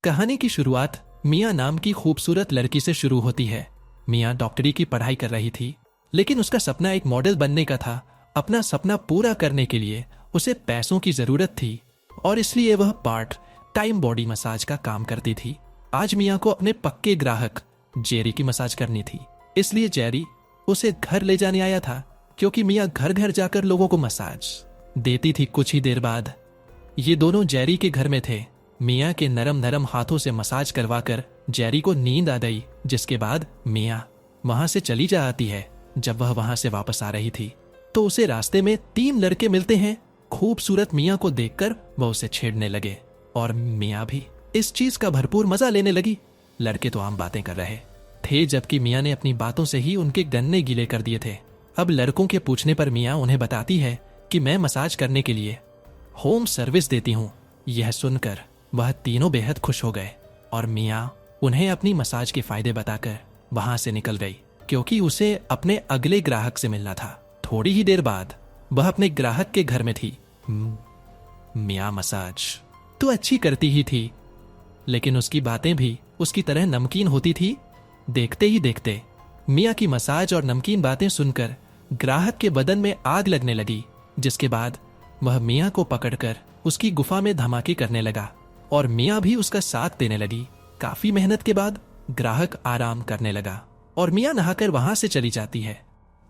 कहानी की शुरुआत मिया नाम की खूबसूरत लड़की से शुरू होती है। मिया डॉक्टरी की पढ़ाई कर रही थी, लेकिन उसका सपना एक मॉडल बनने का था। अपना सपना पूरा करने के लिए उसे पैसों की जरूरत थी और इसलिए वह पार्ट टाइम बॉडी मसाज का काम करती थी। आज मिया को अपने पक्के ग्राहक जेरी की मसाज करनी थी, इसलिए जेरी उसे घर ले जाने आया था, क्योंकि मिया घर घर जाकर लोगों को मसाज देती थी। कुछ ही देर बाद ये दोनों जेरी के घर में थे। मिया के नरम नरम हाथों से मसाज करवाकर जेरी को नींद आ गई, जिसके बाद मिया वहां से चली जाती है। जब वह वहां से वापस आ रही थी तो उसे रास्ते में 3 लड़के मिलते हैं। खूबसूरत मिया को देखकर वह उसे छेड़ने लगे और मिया भी इस चीज का भरपूर मजा लेने लगी। लड़के तो आम बातें कर रहे थे, जबकि मिया ने अपनी बातों से ही उनके गन्ने गीले कर दिए थे। अब लड़कों के पूछने पर मिया उन्हें बताती है कि मैं मसाज करने के लिए होम सर्विस देती हूँ। यह सुनकर वह तीनों बेहद खुश हो गए और मिया उन्हें अपनी मसाज के फायदे बताकर वहां से निकल गई, क्योंकि उसे अपने अगले ग्राहक से मिलना था। थोड़ी ही देर बाद वह अपने ग्राहक के घर में थी। मिया मसाज तो अच्छी करती ही थी, लेकिन उसकी बातें भी उसकी तरह नमकीन होती थी। देखते ही देखते मिया की मसाज और नमकीन बातें सुनकर ग्राहक के बदन में आग लगने लगी, जिसके बाद वह मिया को पकड़कर उसकी गुफा में धमाके करने लगा और मिया भी उसका साथ देने लगी। काफी मेहनत के बाद ग्राहक आराम करने लगा और मिया नहाकर वहां से चली जाती है।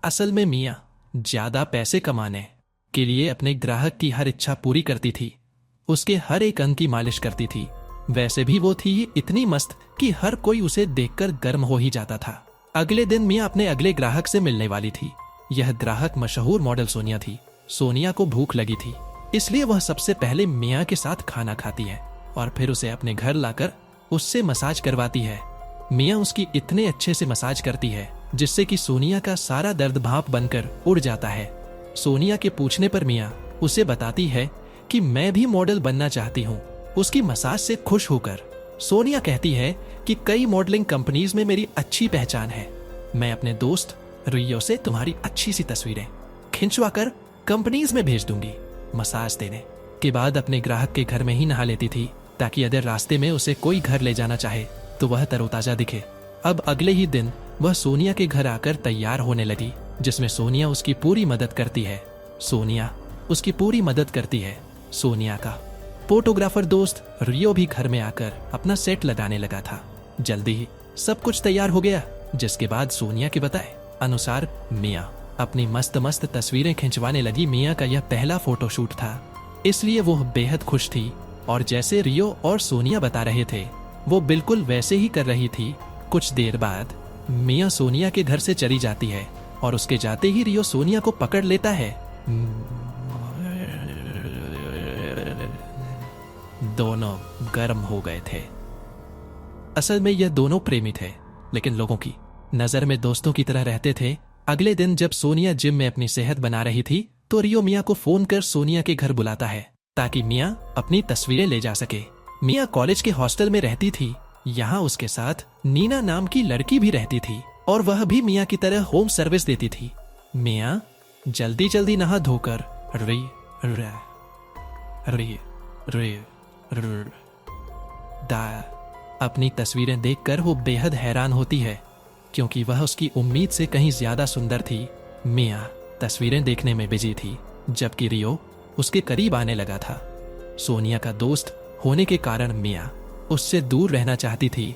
असल में मिया ज्यादा पैसे कमाने के लिए अपने ग्राहक की हर इच्छा पूरी करती थी। उसके हर एक अंग की मालिश करती थी। वैसे भी वो थी इतनी मस्त कि हर कोई उसे देखकर गर्म हो ही जाता था। अगले दिन मिया अपने अगले ग्राहक से मिलने वाली थी। यह ग्राहक मशहूर मॉडल सोनिया थी। सोनिया को भूख लगी थी, इसलिए वह सबसे पहले मिया के साथ खाना खाती है और फिर उसे अपने घर लाकर उससे मसाज करवाती है। मिया उसकी इतने अच्छे से मसाज करती है जिससे कि सोनिया का सारा दर्द भाप बनकर उड़ जाता है। सोनिया के पूछने पर मिया उसे बताती है कि मैं भी मॉडल बनना चाहती हूँ। उसकी मसाज से खुश होकर सोनिया कहती है कि कई मॉडलिंग कंपनीज में मेरी अच्छी पहचान है। मैं अपने दोस्त रियो से तुम्हारी अच्छी सी तस्वीरें खिंचवा कर कंपनीज में भेज दूंगी। मसाज देने के बाद अपने ग्राहक के घर में ही नहा लेती थी, ताकि अगर रास्ते में उसे कोई घर ले जाना चाहे तो वह तरोताजा दिखे। अब अगले ही दिन वह सोनिया के घर आकर तैयार होने लगी, जिसमें सोनिया उसकी पूरी मदद करती है। सोनिया उसकी पूरी मदद करती है। सोनिया का फोटोग्राफर दोस्त रियो भी घर में आकर अपना सेट लगाने लगा था। जल्दी ही सब कुछ तैयार हो गया, जिसके बाद सोनिया के बताए अनुसार मिया अपनी मस्त मस्त तस्वीरें खिंचवाने लगी। मिया का यह पहला फोटोशूट था, इसलिए वो बेहद खुश थी और जैसे रियो और सोनिया बता रहे थे वो बिल्कुल वैसे ही कर रही थी। कुछ देर बाद मिया सोनिया के घर से चली जाती है और उसके जाते ही रियो सोनिया को पकड़ लेता है। दोनों गर्म हो गए थे। असल में यह दोनों प्रेमी थे, लेकिन लोगों की नजर में दोस्तों की तरह रहते थे। अगले दिन जब सोनिया जिम में अपनी सेहत बना रही थी तो रियो मिया को फोन कर सोनिया के घर बुलाता है, ताकि मिया अपनी तस्वीरें ले जा सके। मिया कॉलेज के हॉस्टल में रहती थी। यहाँ उसके साथ नीना नाम की लड़की भी रहती थी और वह भी मिया की तरह होम सर्विस देती थी। मिया जल्दी जल्दी नहा धोकर अपनी तस्वीरें देखकर वो बेहद हैरान होती है, क्योंकि वह उसकी उम्मीद से कहीं ज्यादा सुंदर थी। मिया तस्वीरें देखने में बिजी थी, जबकि रियो उसके करीब आने लगा था। सोनिया का दोस्त होने के कारण मिया उससे दूर रहना चाहती थी,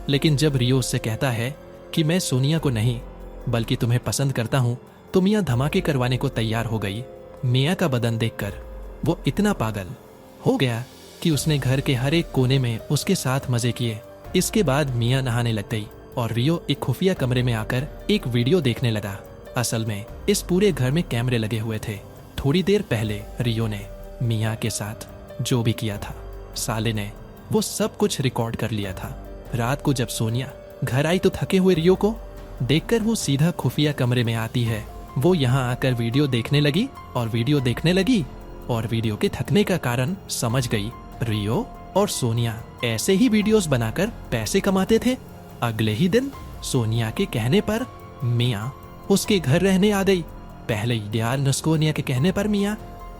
लेकिन जब रियो उससे कहता है कि मैं सोनिया को नहीं बल्कि तुम्हें पसंद करता हूँ, तो मिया धमाके करवाने को तैयार हो गई। मिया का बदन देखकर वो इतना पागल हो गया कि उसने घर के हर एक कोने में उसके साथ मजे किए। इसके बाद मिया नहाने लग गई और रियो एक खुफिया कमरे में आकर एक वीडियो देखने लगा। असल में इस पूरे घर में कैमरे लगे हुए थे। थोड़ी देर पहले रियो ने मिया के साथ जो भी किया था, साले ने वो सब कुछ रिकॉर्ड कर लिया था। रात को जब सोनिया घर आई तो थके हुए रियो को देखकर वो सीधा खुफिया कमरे में आती है। वो यहाँ आकर वीडियो देखने लगी और वीडियो देखने लगी और वीडियो के थकने का कारण समझ गई। रियो और सोनिया ऐसे ही वीडियोस बनाकर पैसे कमाते थे। अगले ही दिन सोनिया के कहने पर मिया उसके घर रहने आ गई। पहले इडियाल नस्कोनिया के कहने पर मिया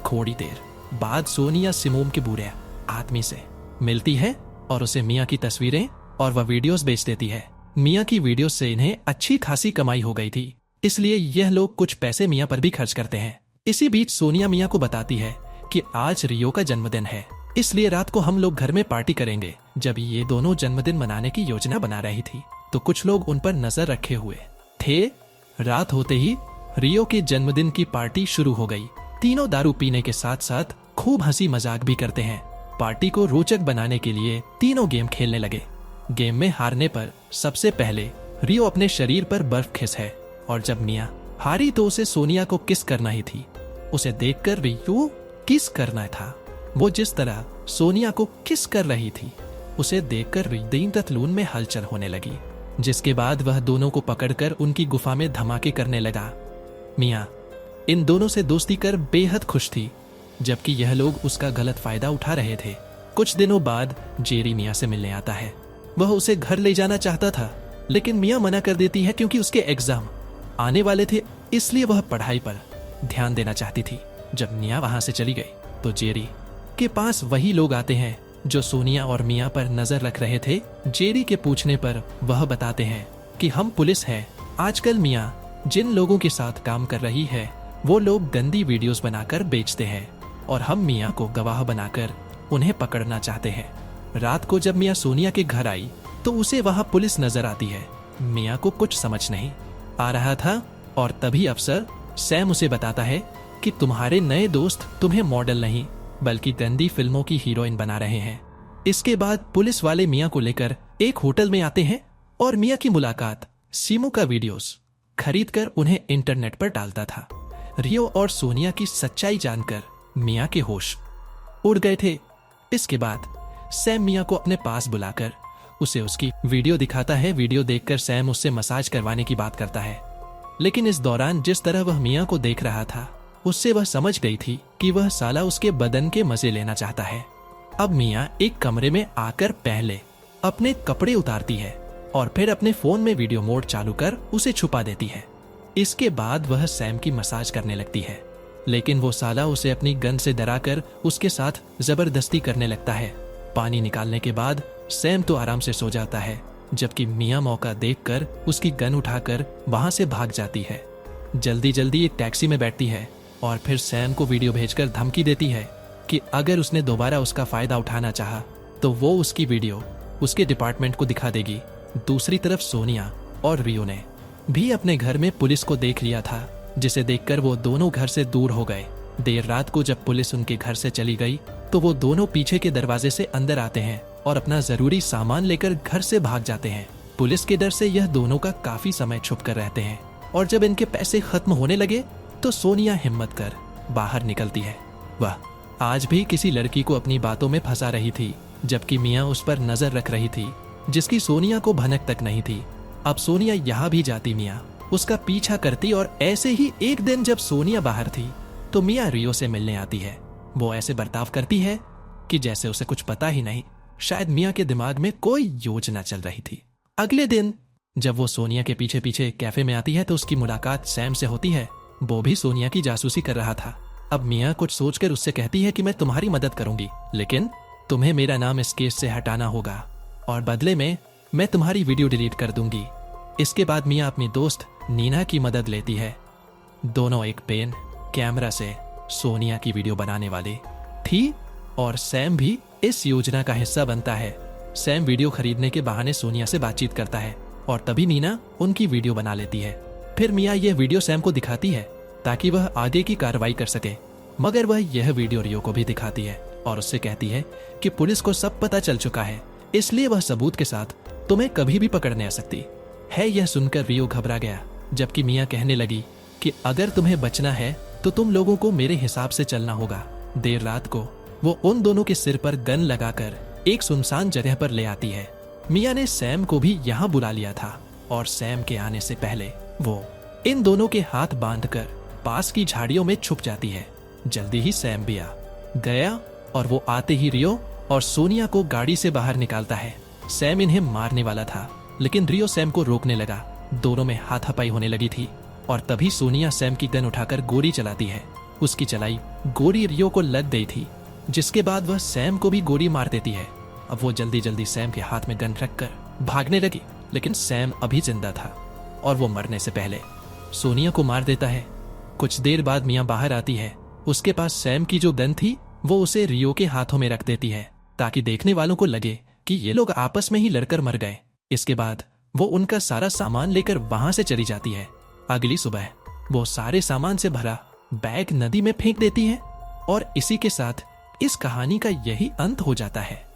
थोड़ी देर बाद सोनिया सिमोम के बुरे आदमी से मिलती है और उसे मियाँ की तस्वीरें और वह वीडियोस बेच देती है। मियाँ की वीडियो से इन्हें अच्छी खासी कमाई हो गई थी, इसलिए यह लोग कुछ पैसे मियाँ पर भी खर्च करते हैं। इसी बीच सोनिया मियाँ को बताती है कि आज रियो का जन्मदिन है, इसलिए रात को हम लोग घर में पार्टी करेंगे। जब ये दोनों जन्मदिन मनाने की योजना बना रही थी तो कुछ लोग उन पर नजर रखे हुए थे। रात होते ही रियो के जन्मदिन की पार्टी शुरू हो गई। तीनों दारू पीने के साथ साथ खूब हंसी मजाक भी करते हैं। पार्टी को रोचक बनाने के लिए तीनों गेम खेलने लगे। गेम में हारने पर सबसे पहले रियो अपने शरीर पर बर्फ खिस है, और जब मियाँ हारी तो उसे सोनिया को किस करना ही थी। उसे देखकर रियो किस करना था। वो जिस तरह सोनिया को किस कर रही थी उसे देखकर रिदीन ततलून में हलचल होने लगी, जिसके बाद वह दोनों को पकड़कर उनकी गुफा में धमाके करने लगा। मियाँ इन दोनों से दोस्ती कर बेहद खुश थी, जबकि यह लोग उसका गलत फायदा उठा रहे थे। कुछ दिनों बाद जेरी मियाँ से मिलने आता है। वह उसे घर ले जाना चाहता था, लेकिन मियाँ मना कर देती है क्योंकि उसके एग्जाम आने वाले थे, इसलिए वह पढ़ाई पर ध्यान देना चाहती थी। जब मियाँ वहां से चली गई तो जेरी के पास वही लोग आते हैं जो सोनिया और मियाँ पर नजर रख रहे थे। जेरी के पूछने पर वह बताते हैं कि हम पुलिस हैं। आजकल मियाँ जिन लोगों के साथ काम कर रही है वो लोग गंदी वीडियोस बनाकर बेचते हैं, और हम मियाँ को गवाह बनाकर उन्हें पकड़ना चाहते हैं। रात को जब मियाँ सोनिया के घर आई तो उसे वहां पुलिस नजर आती है। मियाँ को कुछ समझ नहीं आ रहा था, और तभी अफसर सैम उसे बताता है कि तुम्हारे नए दोस्त तुम्हें मॉडल नहीं बल्कि गंदी फिल्मों की हीरोइन बना रहे हैं। इसके बाद पुलिस वाले मियाँ को लेकर एक होटल में आते हैं, और मियाँ की मुलाकात सीमो का वीडियोस खरीदकर उन्हें इंटरनेट पर डालता था। रियो और सोनिया की सच्चाई जानकर मियाँ के होश उड़ गए थे। इसके बाद सैम मियाँ को अपने पास बुलाकर उसे उसकी वीडियो दिखाता है। वीडियो देखकर सैम उससे मसाज करवाने की बात करता है, लेकिन इस दौरान जिस तरह वह मियाँ को देख रहा था उससे वह समझ गई थी कि वह साला उसके बदन के मजे लेना चाहता है। अब मियाँ एक कमरे में आकर पहले अपने कपड़े उतारती है और फिर अपने फोन में वीडियो मोड चालू कर उसे छुपा देती है। इसके बाद वह सैम की मसाज करने लगती है, लेकिन वो साला उसे अपनी गन से डराकर उसके साथ जबरदस्ती करने लगता है। पानी निकालने के बाद सैम तो आराम से सो जाता है, जबकि मियाँ मौका देखकर उसकी गन उठाकर वहां से भाग जाती है। जल्दी जल्दी एक टैक्सी में बैठती है और फिर सैम को वीडियो भेजकर धमकी देती है कि अगर उसने दोबारा उसका फायदा उठाना चाहा तो वो उसकी वीडियो उसके डिपार्टमेंट को दिखा देगी। दूसरी तरफ सोनिया और रियो ने भी अपने घर में पुलिस को देख लिया था, जिसे देखकर वो दोनों घर से दूर हो गए। देर रात को जब पुलिस उनके घर से चली गई तो वो दोनों पीछे के दरवाजे से अंदर आते हैं और अपना जरूरी सामान लेकर घर से भाग जाते हैं। पुलिस के डर से यह दोनों का काफी समय छुप कर रहते हैं, और जब इनके पैसे खत्म होने लगे तो सोनिया हिम्मत कर बाहर निकलती है। वह आज भी किसी लड़की को अपनी बातों में फंसा रही थी, जबकि मियाँ उस पर नजर रख रही थी, जिसकी सोनिया को भनक तक नहीं थी। अब सोनिया यहाँ भी जाती, मियाँ उसका पीछा करती, और ऐसे ही एक दिन जब सोनिया बाहर थी तो मियाँ रियो से मिलने आती है। वो ऐसे बर्ताव करती है कि जैसे उसे कुछ पता ही नहीं। शायद मियाँ के दिमाग में कोई योजना चल रही थी। अगले दिन जब वो सोनिया के पीछे पीछे कैफे में आती है तो उसकी मुलाकात सैम से होती है। वो भी सोनिया की जासूसी कर रहा था। अब मियाँ कुछ सोचकर उससे कहती है कि मैं तुम्हारी मदद करूंगी, लेकिन तुम्हें मेरा नाम इस केस से हटाना होगा, और बदले में मैं तुम्हारी वीडियो डिलीट कर दूंगी। इसके बाद मियाँ अपनी दोस्त नीना की मदद लेती है। दोनों एक पेन कैमरा से सोनिया की वीडियो बनाने वाली थी, और सैम भी इस योजना का हिस्सा बनता है। सैम वीडियो खरीदने के बहाने सोनिया से बातचीत करता है, और तभी नीना उनकी वीडियो बना लेती है। फिर मियाँ यह वीडियो सैम को दिखाती है ताकि वह आगे की कार्रवाई कर सके, मगर वह यह वीडियो रियो को भी दिखाती है और उससे कहती है कि पुलिस को सब पता चल चुका है, इसलिए वह सबूत के साथ तुम्हें कभी भी पकड़ने आ सकती है। यह सुनकर रियो घबरा गया, जबकि मियाँ कहने लगी कि अगर तुम्हें बचना है तो तुम लोगों को मेरे हिसाब से चलना होगा। देर रात को वो उन दोनों के सिर पर गन लगाकर एक सुनसान जगह पर ले आती है। मियाँ ने सैम को भी यहाँ बुला लिया था, और सैम के आने से पहले वो इन दोनों के हाथ बांधकर पास की झाड़ियों में छुप जाती है। जल्दी ही सैम भी आ गया, और वो आते ही रियो और सोनिया को गाड़ी से बाहर निकालता है। सैम इन्हें मारने वाला था, लेकिन रियो सैम को रोकने लगा। दोनों में हाथापाई होने लगी थी, और तभी सोनिया सैम की गन उठाकर गोली चलाती है। उसकी चलाई गोली रियो को लग गई थी, जिसके बाद वह सैम को भी गोली मार देती है। अब वो जल्दी जल्दी सैम के हाथ में गन रखकर भागने लगी, लेकिन सैम अभी जिंदा था और वो मरने से पहले सोनिया को मार देता है। कुछ देर बाद मियाँ बाहर आती है। उसके पास सैम की जो गन थी वो उसे रियो के हाथों में रख देती है ताकि देखने वालों को लगे कि ये लोग आपस में ही लड़कर मर गए। इसके बाद वो उनका सारा सामान लेकर वहां से चली जाती है। अगली सुबह वो सारे सामान से भरा बैग नदी में फेंक देती है और इसी के साथ इस कहानी का यही अंत हो जाता है।